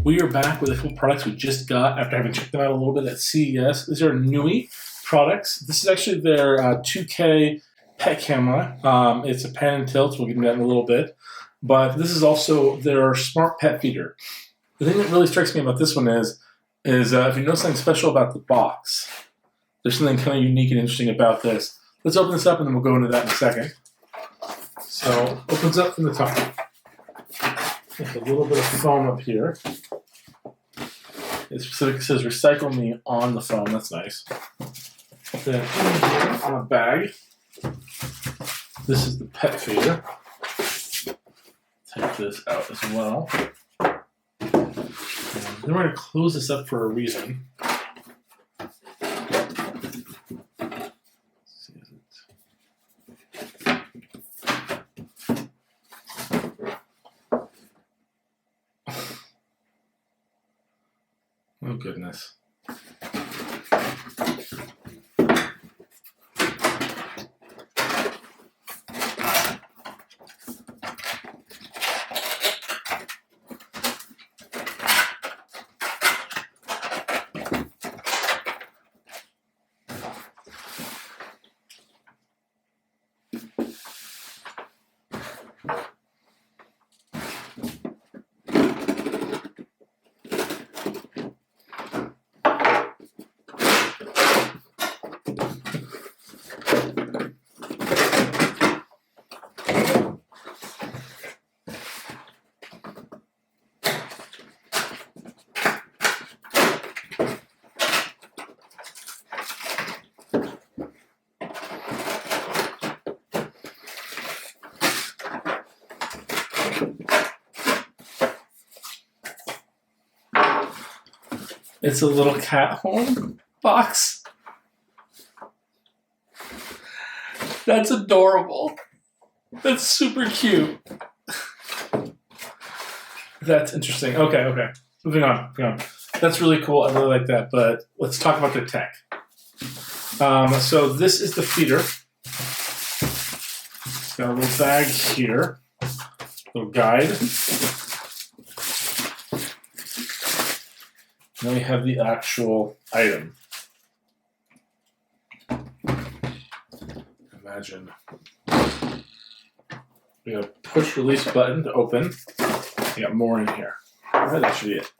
We are back with a couple products we just got after having checked them out a little bit at CES. These are Nooie products. This is actually their 2K pet camera. It's a pan and tilt. We'll get into that in a little bit. But this is also their smart pet feeder. The thing that really strikes me about this one is if you know something special about the box, there's something kind of unique and interesting about this. Let's open this up and then we'll go into that in a second. So, opens up from the top. There's a little bit of foam up here. It specifically says recycle me on the foam. That's nice. Then in here on a bag, this is the pet feeder. Take this out as well. And then we're going to close this up for a reason. Oh, goodness. It's a little cat home box. That's adorable. That's super cute. That's interesting. Okay. Moving on. That's really cool. I really like that. But let's talk about the tech. So this is the feeder. It's got a little bag here. Little guide. Then we have the actual item. Imagine. We have a push release button to open. We got more in here. All right, that should be it.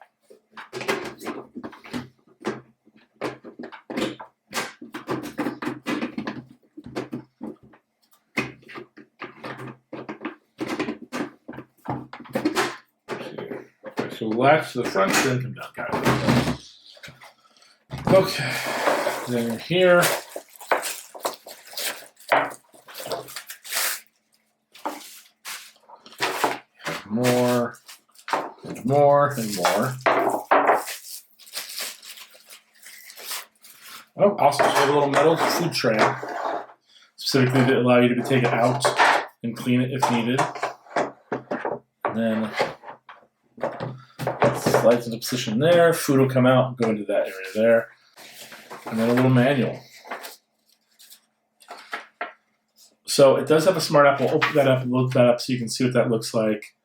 Okay, so latch to the front, then come down. Got it. Okay, then here. More. Oh, also have a little metal food tray, specifically to allow you to take it out and clean it if needed. And then slides into position there. Food will come out and go into that area there. And then a little manual. So it does have a smart app. We'll open that up and look that up so you can see what that looks like.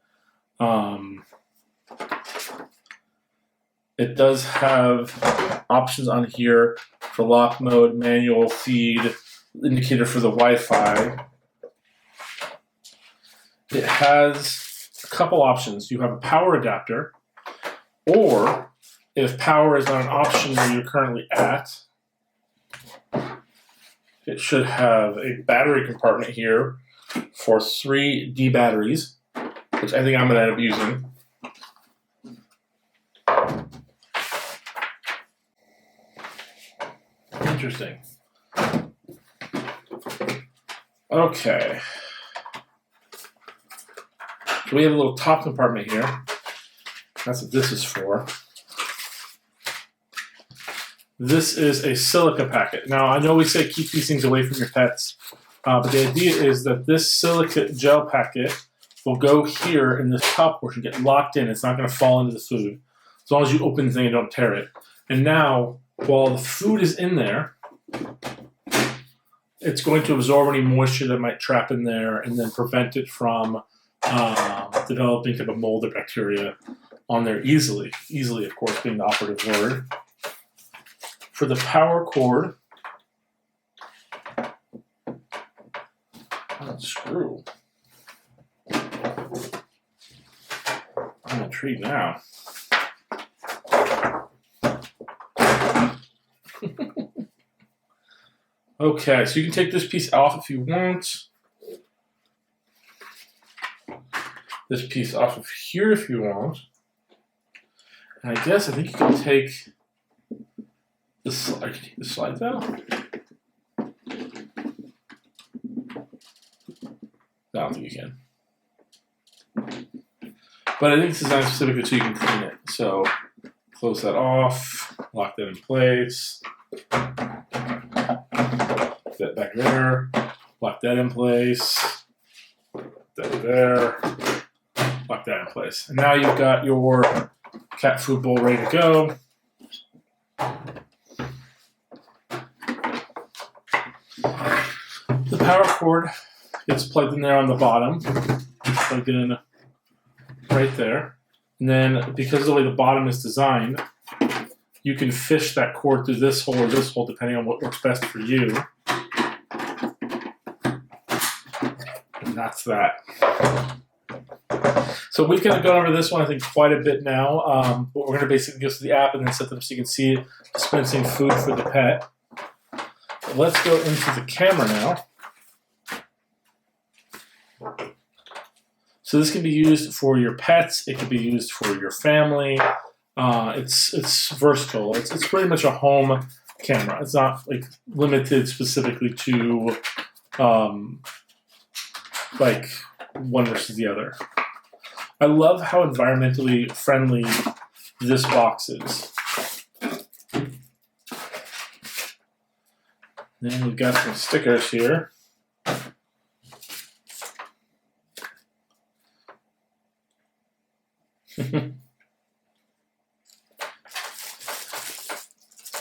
It does have options on here for lock mode, manual, feed, indicator for the Wi-Fi. It has a couple options. You have a power adapter, or if power is not an option where you're currently at, it should have a battery compartment here for 3 D batteries, which I think I'm going to end up using. Interesting. Okay. So we have a little top compartment here. That's what this is for. This is a silica packet. Now, I know we say keep these things away from your pets, but the idea is that this silica gel packet will go here in this top portion, get locked in. It's not going to fall into the food, as long as you open the thing and don't tear it. And now, while the food is in there, it's going to absorb any moisture that might trap in there and then prevent it from developing type of mold or bacteria on there easily. Easily, of course, being the operative word. For the power cord, screw. I'm intrigued now. Okay, so you can take this piece off if you want. This piece off of here if you want. And I think you can take the slides out. I don't think you can. But I think it's designed specifically so you can clean it. So close that off, lock that in place. Put that back there, lock that in place. That there, lock that in place. And now you've got your cat food bowl ready to go. The power cord gets plugged in there on the bottom. Plugged in right there. And then because of the way the bottom is designed, you can fish that cord through this hole or this hole depending on what works best for you. And that's that. So we've kind of gone over this one, I think, quite a bit now. But we're going to basically go to the app and then set them so you can see it dispensing food for the pet. But let's go into the camera now. So this can be used for your pets. It can be used for your family. It's versatile. It's pretty much a home camera. It's not like limited specifically to like one versus the other. I love how environmentally friendly this box is. Then we've got some stickers here.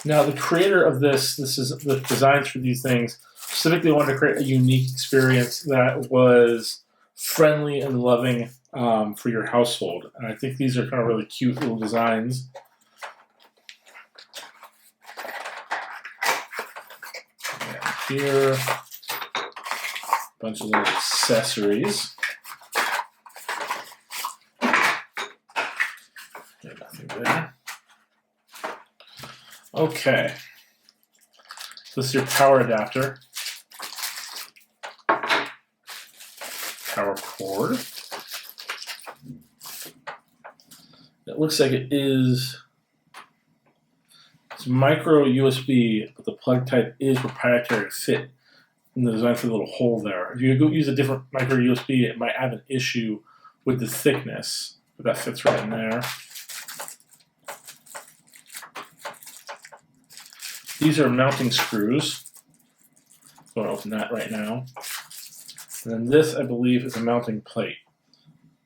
Now, the creator of this is the designs for these things, specifically wanted to create a unique experience that was friendly and loving for your household. And I think these are kind of really cute little designs. And here, a bunch of little accessories. Nothing there. Okay, so this is your power adapter, power cord. It looks like it's micro USB, but the plug type is proprietary to fit in the design for the little hole there. If you go use a different micro USB, it might have an issue with the thickness, but that fits right in there. These are mounting screws. I'm going to open that right now. And then this, I believe, is a mounting plate.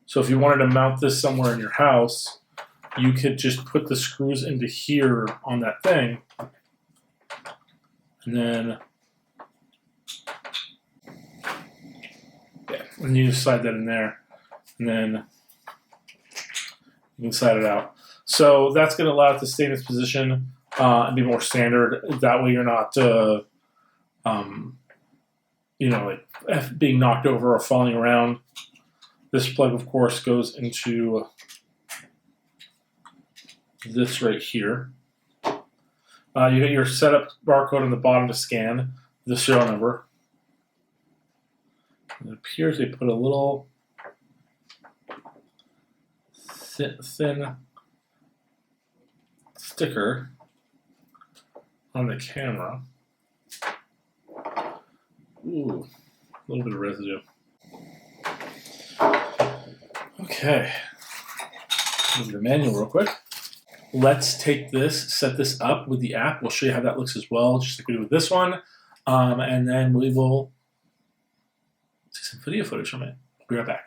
So if you wanted to mount this somewhere in your house, you could just put the screws into here on that thing. And then, and you just slide that in there. And then you can slide it out. So that's going to allow it to stay in its position. And be more standard. That way you're not, like being knocked over or falling around. This plug, of course, goes into this right here. You get your setup barcode on the bottom to scan the serial number. It appears they put a little thin sticker on the camera. Ooh, a little bit of residue. Okay, move the manual real quick. Let's take this, set this up with the app. We'll show you how that looks as well, just like we did with this one. And then we will see some video footage from it. We'll be right back.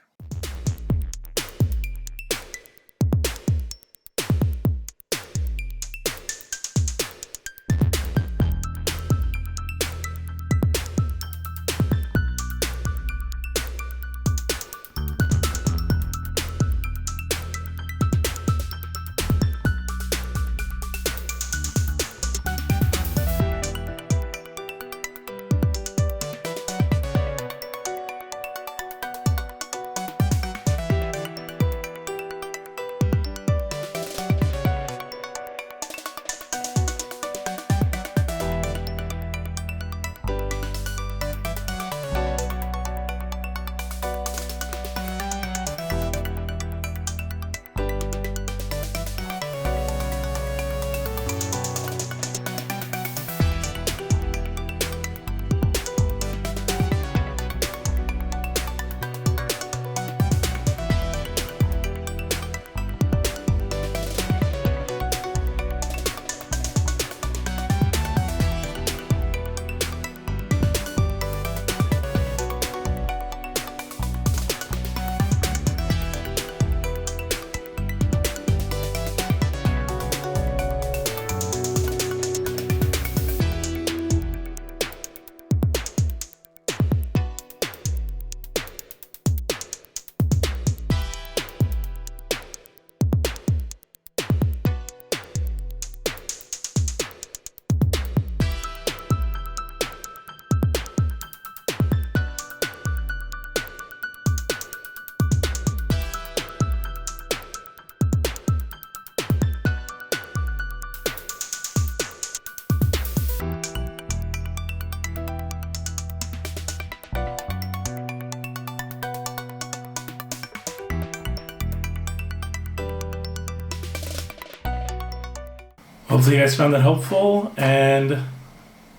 Hopefully you guys found that helpful, and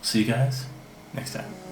see you guys next time.